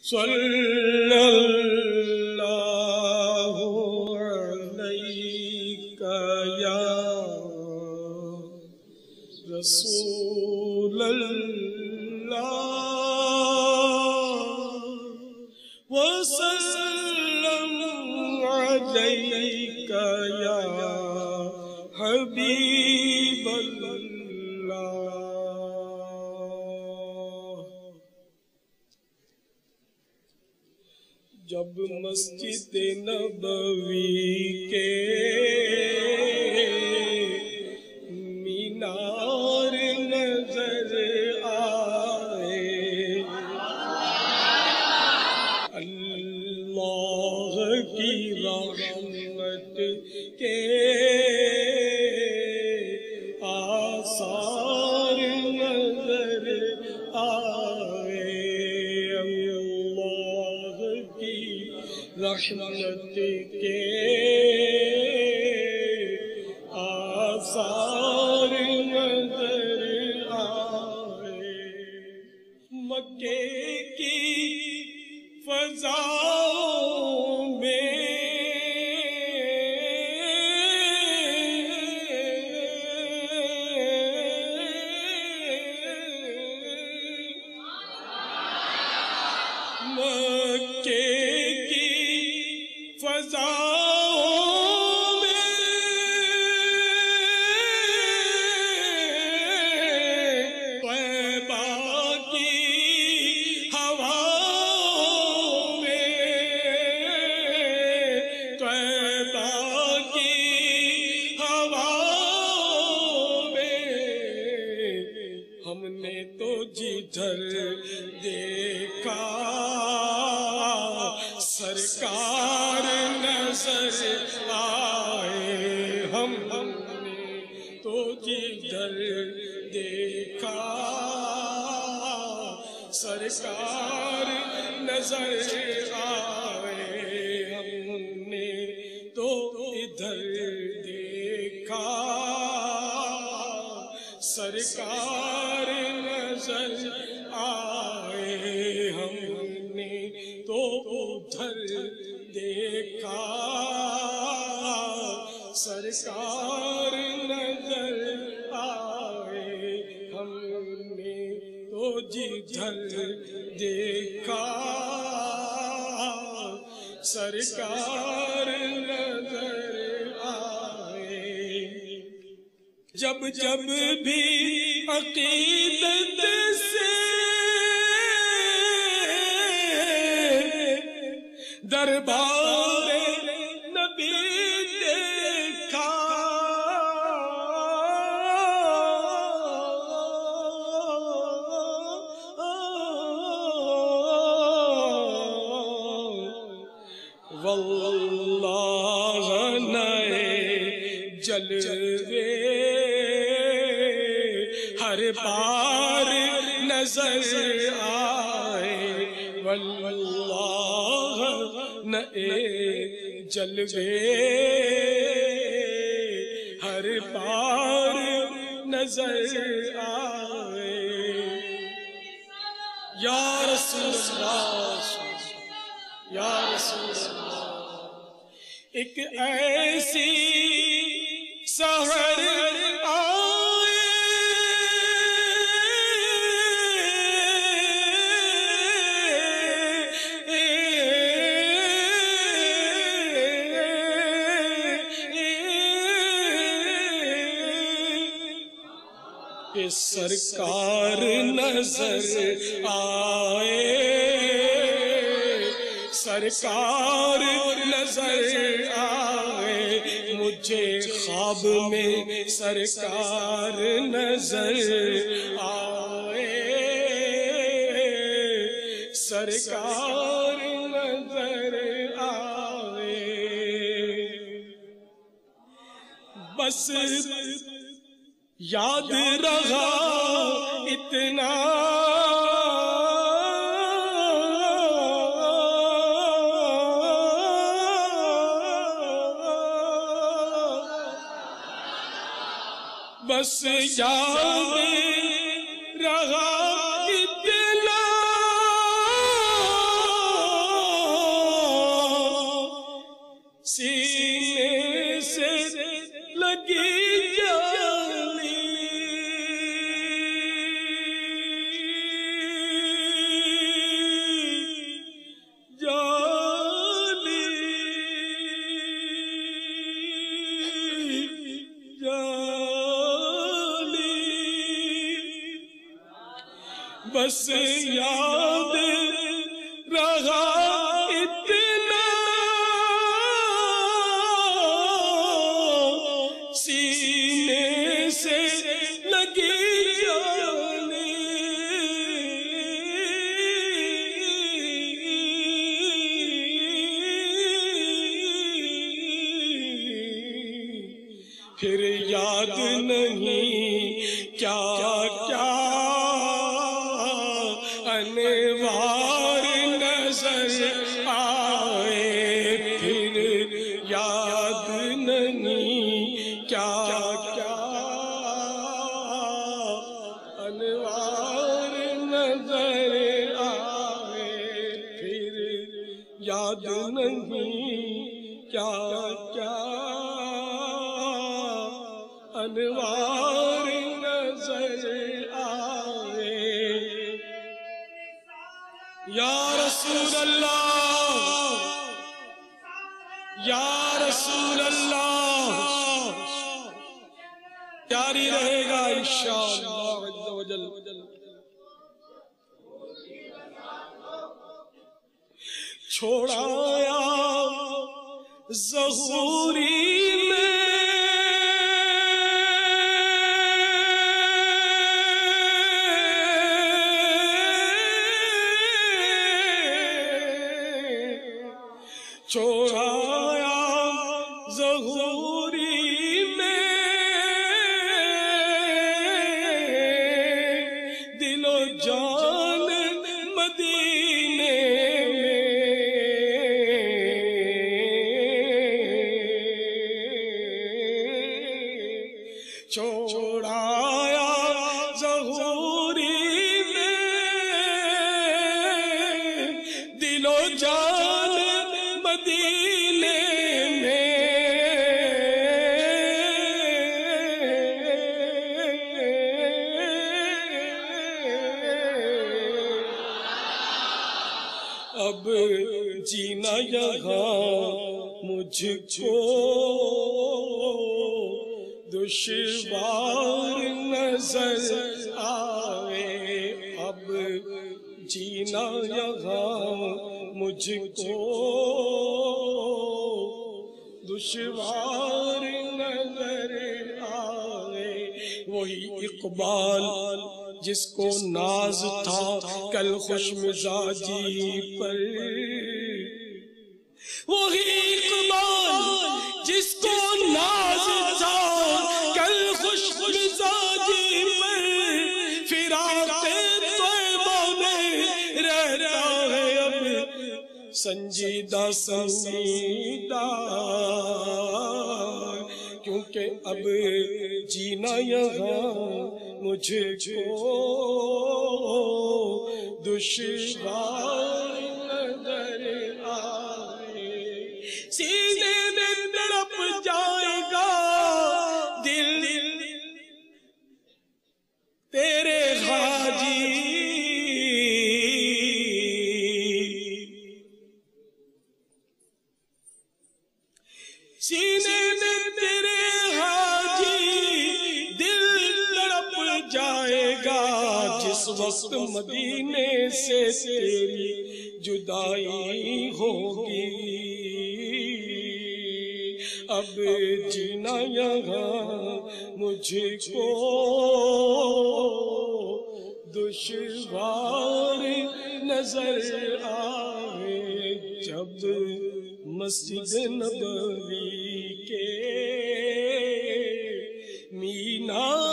صلی اللہ علیک یا رسول اللہ وسلم علیک یا حبیب اللہ۔ جب مسجد نبوی کے مینار نظر آئے، اللہ کی رحمت کے آثار نظر آئے، رحمت کے آثار نظر آئے، مکے کی فضاؤں میں فضاؤں میں طیبہ کی ہواؤں میں، طیبہ کی ہواؤں میں ہم نے تو جدھر دیکھا سرکار نظر آئے، ہم نے تو جدھر دیکھا سرکار نظر آئے، ہم نے تو ادھر دیکھا سرکار نظر آئے، ہم نے تو ادھر دیکھا سرکار نظر آئے، ہم نے تو جدھر دیکھا سرکار نظر آئے۔ جب جب بھی عقیدت سے دربار نبی دیکھا، واللہ نئے جلوے ہر بار نظر آئے، واللہ نئے جلوے ہر بار نظر آئے۔ یا رسول اللہ، یا رسول اللہ، ایک ایسی سحر آئے کہ سرکار نظر آئے، سرکار نظر آئے، مجھے خواب میں سرکار نظر آئے، سرکار نظر آئے، بس یاد رہا اتنا بس یاد رہا اتنا بس یاد رہا اتنا سینے سے لگی جانے پھر یاد نہیں کیا کیا انوار نظر آئے، پھر یاد نہیں کیا کیا انوار نظر آئے، پھر یاد نہیں کیا کیا انوار نظر آئے۔ یا رسول اللہ، یا رسول اللہ، جاری رہے گا انشاءاللہ عز و جل۔ چھوڑایا ظہوری میں چھوڑایا ظہوری میں دل و جان مدینے میں، چھوڑایا ظہوری میں دل و جان مدینے میں، اب جینا یہاں مجھ کو دشوار نظر آئے، اب جینا یہاں مجھ کو دشوار نظر آئے۔ وہی اقبال جس کو ناز تھا کل خوش مزاجی پر، وہی اقبال جس کو ناز تھا کل خوش مزاجی پر، فراق طیبہ میں رہتا ہے اب سنجیدہ سنجیدہ، کیونکہ اب جینا یہاں مجھ کو دشوار نظر آئے، سینے میں تڑپ جائے گا دل تیرے حاجی، سینے میں تیرے حاجی دل تڑپ جائے گا، جس وقت مدینے سے تیری جدائی ہوگی، اب جینا یہاں مجھ کو دشوار نظر آئے، جب مسجد نبوی کے مینار